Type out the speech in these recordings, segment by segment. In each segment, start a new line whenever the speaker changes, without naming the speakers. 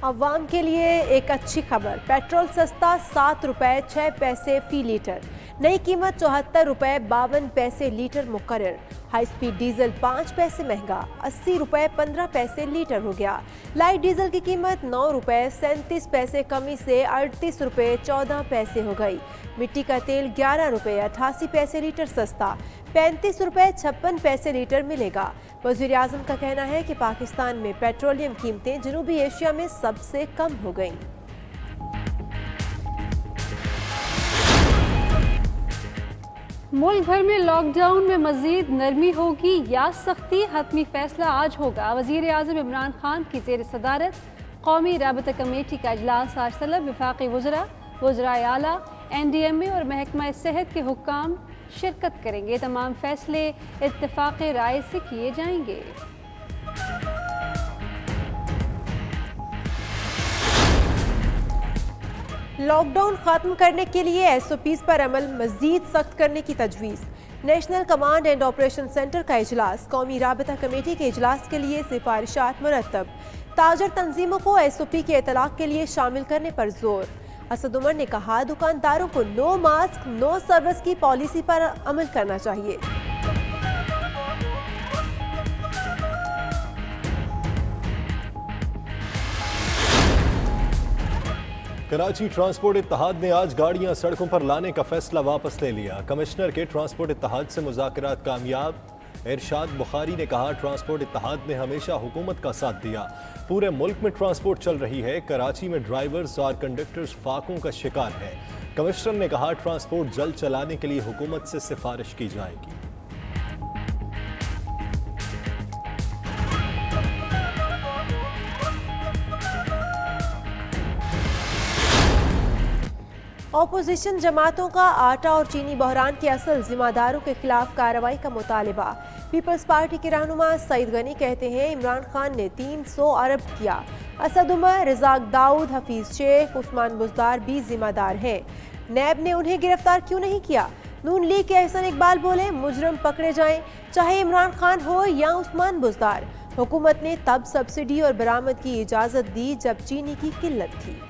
अवाम के लिए एक अच्छी खबर, पेट्रोल सस्ता 7 रुपए 6 पैसे फी लीटर, नई कीमत 74 रुपए 52 पैसे लीटर मुकर्रर। हाई स्पीड डीजल 5 पैसे महंगा, 80 रुपए 15 पैसे लीटर हो गया। लाइट डीजल की कीमत 9 रुपए 37 पैसे कमी से 38 रुपए 14 पैसे हो गई। मिट्टी का तेल 11 रुपए 88 पैसे लीटर सस्ता, 35 रुपए 56 पैसे लीटर मिलेगा। वज़ीर आज़म का कहना है कि पाकिस्तान में पेट्रोलियम कीमतें जनूबी एशिया में सबसे कम हो गईं।
मुल्क भर में लॉकडाउन में मजीद नरमी होगी या सख्ती, हतमी फैसला आज होगा। वज़ीर आज़म इमरान खान की ज़ेर सदारत कौमी राबता कमेटी का इजलास आज तलब वफाकी वज़रा, वज़राए आला, NDMA और महकमा सेहत के हुक्काम शिरकत करेंगे। तमाम फैसले इत्तेफाक राय से किए जाएंगे।
लॉकडाउन खत्म करने के लिए SOPs पर अमल मजीद सख्त करने की तजवीज़। National command and operation centre का इजलास, कौमी राबता कमेटी के इजलास के लिए सिफारिशात मुरतब। ताजर तंजीमों को SOP के इतलाक़ के लिए शामिल करने पर जोर। असद उमर ने कहा, दुकानदारों को नो मास्क नो सर्विस की पॉलिसी पर अमल करना चाहिए।
कराची ट्रांसपोर्ट इत्तेहाद ने आज गाड़ियां सड़कों पर लाने का फैसला वापस ले लिया। कमिश्नर के ट्रांसपोर्ट इत्तेहाद से मुज़ाकरात कामयाब। इरशाद बुखारी ने कहा, ट्रांसपोर्ट इत्तेहाद ने हमेशा हुकूमत का साथ दिया। पूरे मुल्क में ट्रांसपोर्ट चल रही है। कराची में ड्राइवर्स और कंडक्टर्स फाकों का शिकार है। कमिश्नर ने कहा, ट्रांसपोर्ट जल्द चलाने के लिए हुकूमत से सिफारिश की जाएगी।
ऑपोजिशन जमातों का आटा और चीनी बहरान के असल जिम्मेदारों के खिलाफ कार्रवाई का मुतालबा। पीपल्स पार्टी के रहनुमा सईद गनी कहते हैं, इमरान खान ने 300 अरब किया। असद उमर, रज़ाक दाऊद, हफीज शेख, उस्मान बुज़दार भी जिम्मेदार हैं। नैब ने उन्हें गिरफ्तार क्यों नहीं किया? नून लीग के एहसन इकबाल बोले, मुजरम पकड़े जाएं, चाहे इमरान खान हो या उस्मान बुज़दार। हुकूमत ने तब सब्सिडी और बरामद की इजाज़त दी जब चीनी की किल्लत थी।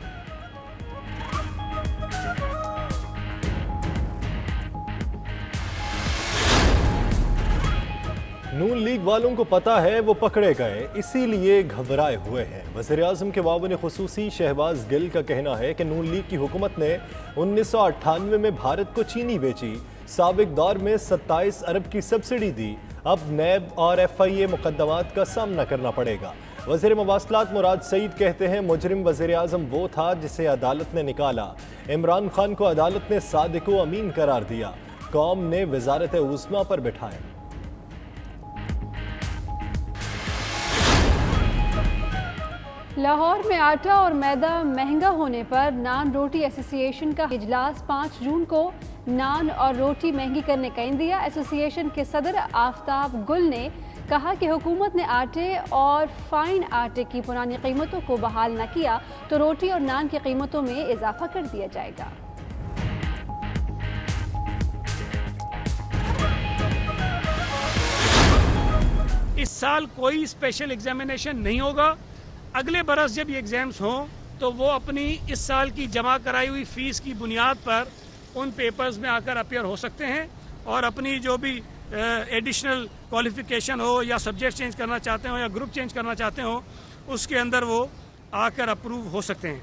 नून लीग वालों को पता है वो पकड़े गए, इसीलिए घबराए हुए हैं। वज़ीर आज़म के मुआविन ख़ुसूसी शहबाज गिल का कहना है कि नून लीग की हुकूमत ने 1998 में भारत को चीनी बेची, साबिक दौर में 27 अरब की सब्सिडी दी। अब नैब और FIA मुकदमात का सामना करना पड़ेगा। वज़ीर मवासलात मुराद सईद कहते हैं, मुजरिम वज़ीर आज़म वो था जिसे अदालत ने निकाला। इमरान खान को अदालत ने सादिक व अमीन करार दिया। कौम ने वज़ारत उस्मा पर बिठाया।
लाहौर में आटा और मैदा महंगा होने पर नान रोटी एसोसिएशन का इजलास 5 जून को नान और रोटी महंगी करने का इंदिया। एसोसिएशन के सदर आफ्ताब गुल ने कहा कि हुकूमत ने आटे और फाइन आटे की पुरानी कीमतों को बहाल न किया तो रोटी और नान की कीमतों में इजाफा कर दिया जाएगा।
इस साल कोई स्पेशल एग्जामिनेशन नहीं होगा। अगले बरस जब ये एग्ज़ाम्स हों तो वो अपनी इस साल की जमा कराई हुई फ़ीस की बुनियाद पर उन पेपर्स में आकर अपीयर हो सकते हैं और अपनी जो भी एडिशनल क्वालिफ़िकेशन हो या सब्जेक्ट चेंज करना चाहते हो या ग्रुप चेंज करना चाहते हो उसके अंदर वो आकर अप्रूव हो सकते हैं।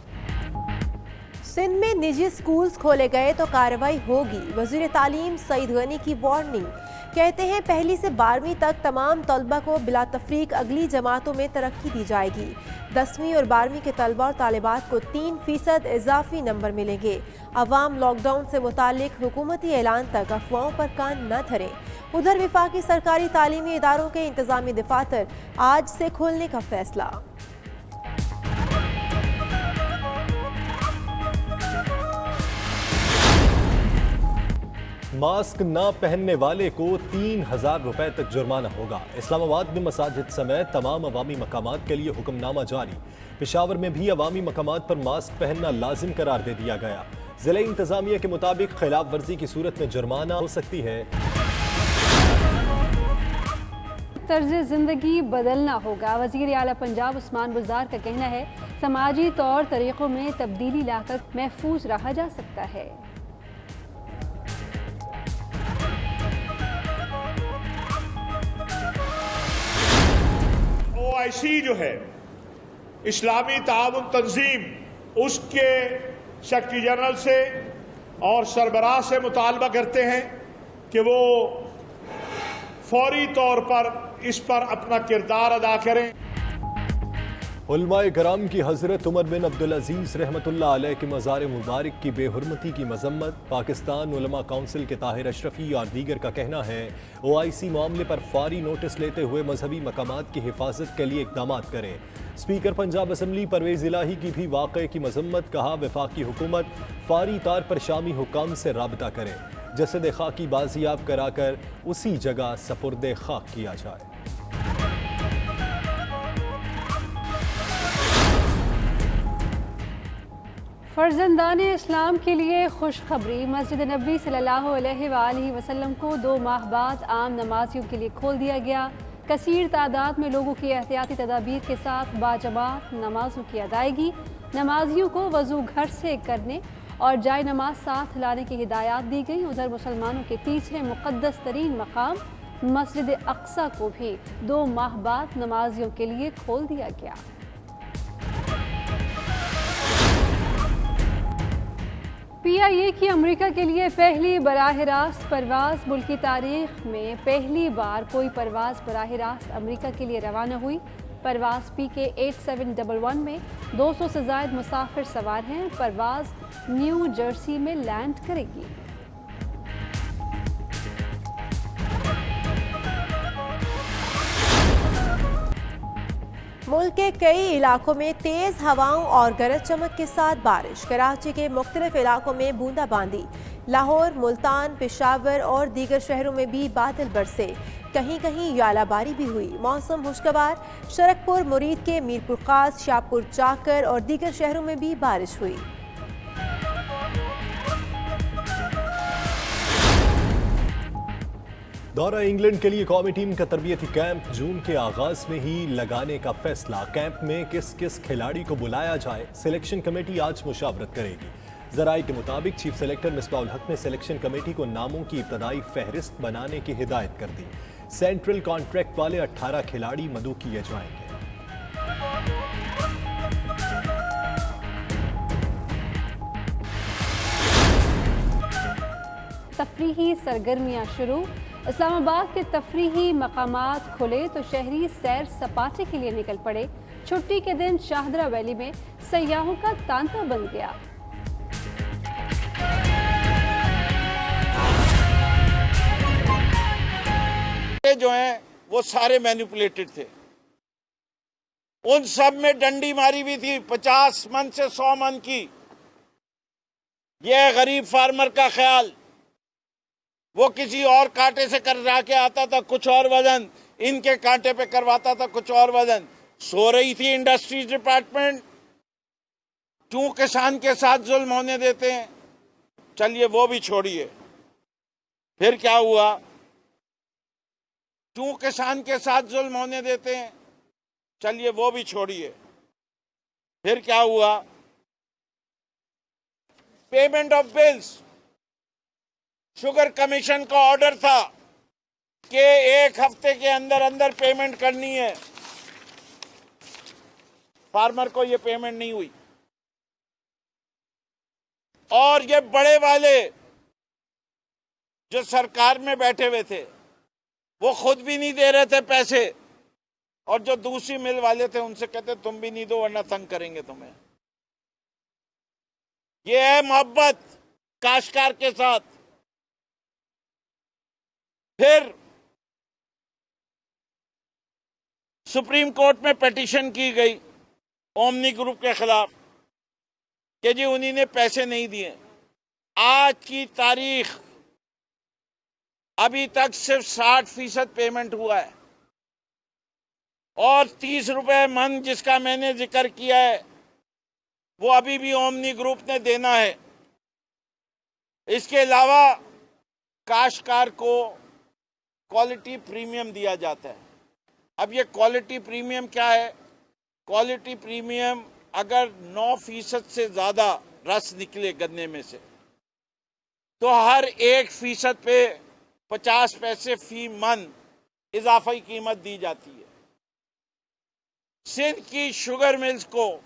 सिंध में निजी स्कूल्स खोले गए तो कार्रवाई होगी। वज़ीर तालीम सईद गनी की वार्निंग। कहते हैं, 1ली से 12वीं तक तमाम तलबा को बिला तफरीक अगली जमातों में तरक्की दी जाएगी। 10वीं और 12वीं के तलबा और तालिबात को 3% इजाफी नंबर मिलेंगे। अवाम लॉकडाउन से मुतालिक हुकूमती ऐलान तक अफवाहों पर कान न धरें। उधर विफाकी सरकारी तालीमी इदारों के इंतजामी दफातर आज से खोलने का फैसला।
मास्क न पहनने वाले को 3000 रुपए तक जुर्माना होगा। इस्लामाबाद में मसाजिद समेत तमाम अवामी मकामात के लिए हुक्मनामा जारी। पेशावर में भी अवामी मकामात पर मास्क पहनना लाजिम करार दे दिया गया। जिला इंतजामिया के मुताबिक खिलाफ वर्जी की सूरत में जुर्माना हो सकती है।
तर्ज ज़िंदगी बदलना होगा। वज़ीर आला पंजाब उस्मान बुज़दार का कहना है, समाजी तौर तरीक़ों में तब्दीली लाकर महफूज रहा जा सकता है।
OIC जो है इस्लामी ताउन तंजीम, उसके सेक्रेटरी जनरल से और सरबराह से मुतालबा करते हैं कि वो फौरी तौर पर इस पर अपना किरदार अदा करें।
उलमाए कराम की हज़रत उमर बिन अब्दुल अजीज़ रहमतुल्लाह अलैह के मज़ार मुबारक की बेहुरमती की मजम्मत। पाकिस्तान उलमा काउंसिल के ताहिर अशरफी और दीगर का कहना है OIC मामले पर फौरी नोटिस लेते हुए मजहबी मकामात की हिफाजत के लिए इक़दाम करें। स्पीकर पंजाब असम्बली परवेज़ इलाही की भी वाक़े की मजम्मत। कहा वफाकी हुकूमत फौरी तौर पर शामी हुकाम से राबता करे, जसद खाकी बाजियाब कराकर उसी जगह सपुर्द खाक किया जाए।
फर्जंदान इस्लाम के लिए खुशखबरी। मस्जिद नबी सल्लल्लाहु अलैहि वसल्लम को 2 माह बाद आम नमाजियों के लिए खोल दिया गया। कसीर तादाद में लोगों की एहतियाती तदाबीर के साथ बाजमात नमाजों की अदायगी। नमाजियों को वज़ू घर से करने और जाए नमाज साथ लाने की हिदायत दी गई। उधर मुसलमानों के तीसरे मुक़द्दस तरीन मकाम मस्जिद अक्सा को भी 2 माह बाद नमाजियों के लिए खोल दिया गया। PIA की अमेरिका के लिए पहली बराह रास्त परवाज़। मुल्की तारीख में पहली बार कोई परवाज़ बराह रास्त अमेरिका के लिए रवाना हुई। परवाज़ PK 8711 में 200 से ज़ायद मुसाफिर सवार हैं। परवाज़ न्यू जर्सी में लैंड करेगी।
मुल्क के कई इलाकों में तेज हवाओं और गरज चमक के साथ बारिश। कराची के मुख्तलिफ इलाकों में बूंदाबांदी। लाहौर, मुल्तान, पेशावर और दीगर शहरों में भी बादल बरसे। कहीं कहीं यालाबारी भी हुई। मौसम खुशगवार। शरकपुर, मुरीद के मीरपुर खास, शाहपुर, चाकर और दीगर शहरों में भी बारिश हुई।
दौरा इंग्लैंड के लिए कौमी टीम का तरबियती कैंप जून के आगाज में ही लगाने का फैसला। कैंप में किस किस खिलाड़ी को बुलाया जाए, सिलेक्शन कमेटी आज मुशावरत करेगी। जराये के मुताबिक चीफ सेलेक्टर मिसबाहुल हक ने सिलेक्शन कमेटी को नामों की इब्तदाई फहरिस्त बनाने की हिदायत कर दी। सेंट्रल कॉन्ट्रैक्ट वाले 18 खिलाड़ी मदऊ किए जाएंगे।
तफरीही सरगर्मियां शुरू। इस्लामाबाद के तफरीही मकामात खुले तो शहरी सैर सपाटे के लिए निकल पड़े। छुट्टी के दिन शाहदरा वैली में सयाहों का तांता बन गया।
जो हैं वो सारे मैनिपुलेटेड थे। उन सब में डंडी मारी हुई थी 50 मन से 100 मन की। यह गरीब फार्मर का ख्याल, वो किसी और कांटे से करवा के आता था कुछ और वजन, इनके कांटे पे करवाता था कुछ और वजन। सो रही थी इंडस्ट्रीज डिपार्टमेंट। क्यों किसान के साथ जुल्म होने देते हैं? चलिए वो भी छोड़िए। फिर क्या हुआ? क्यों किसान के साथ जुल्म होने देते हैं? चलिए वो भी छोड़िए। फिर क्या हुआ? Payment of bills. Sugar commission का ऑर्डर था कि 1 हफ्ते के अंदर अंदर पेमेंट करनी है। फार्मर को ये पेमेंट नहीं हुई और ये बड़े वाले जो सरकार में बैठे हुए थे वो खुद भी नहीं दे रहे थे पैसे, और जो दूसरी मिल वाले थे उनसे कहते तुम भी नहीं दो वरना तंग करेंगे तुम्हें। ये है मोहब्बत काश्तकार के साथ। फिर सुप्रीम कोर्ट में पिटीशन की गई ओमनी ग्रुप के खिलाफ कि जी उन्हीं ने पैसे नहीं दिए। आज की तारीख अभी तक सिर्फ 60% पेमेंट हुआ है और 30 रुपए मन जिसका मैंने जिक्र किया है वो अभी भी ओमनी ग्रुप ने देना है। इसके अलावा काश्तकार को क्वालिटी प्रीमियम दिया जाता है। अब ये क्वालिटी प्रीमियम क्या है? क्वालिटी प्रीमियम अगर 9% से ज्यादा रस निकले गन्ने में से तो हर 1% पे 50 पैसे फी मन इजाफी कीमत दी जाती है। सिंध की शुगर मिल्स को